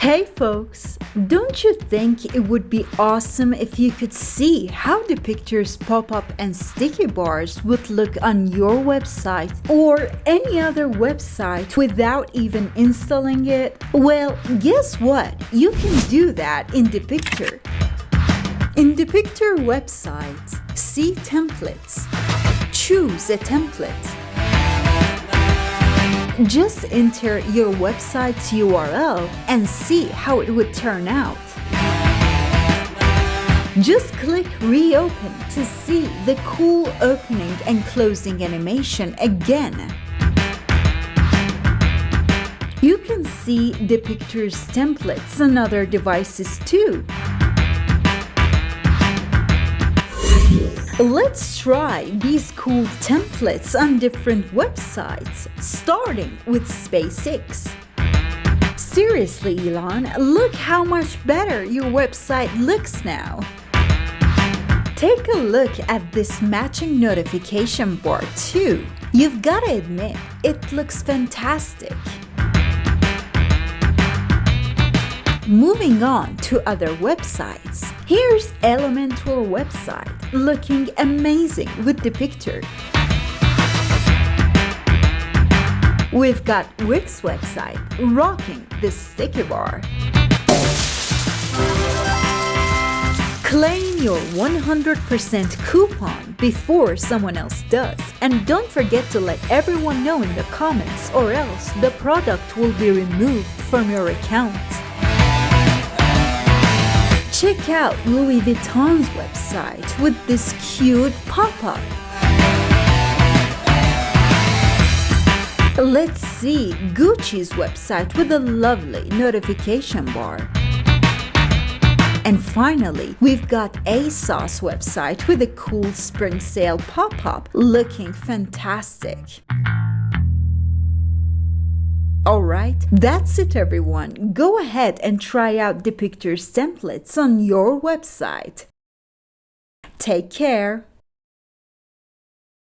Hey folks, don't you think it would be awesome if you could see how Depicter's pop-up and sticky bars would look on your website or any other website without even installing it? Well, guess what? You can do that in Depicter. In Depicter website, see templates. Choose a template. Just enter your website's URL and see how it would turn out. Just click Reopen to see the cool opening and closing animation again. You can see Depicter's templates on other devices too. Let's try these cool templates on different websites, starting with SpaceX. Seriously, Elon, look how much better your website looks now. Take a look at this matching notification bar too. You've got to admit, it looks fantastic. Moving on to other websites. Here's Elementor website, looking amazing with Depicter. We've got Rick's website, rocking the sticky bar. Claim your 100% coupon before someone else does. And don't forget to let everyone know in the comments, or else the product will be removed from your account. Check out Louis Vuitton's website with this cute pop-up. Let's see Gucci's website with a lovely notification bar. And finally, we've got ASOS website with a cool spring sale pop-up looking fantastic. Alright, that's it everyone. Go ahead and try out Depicter's templates on your website. Take care!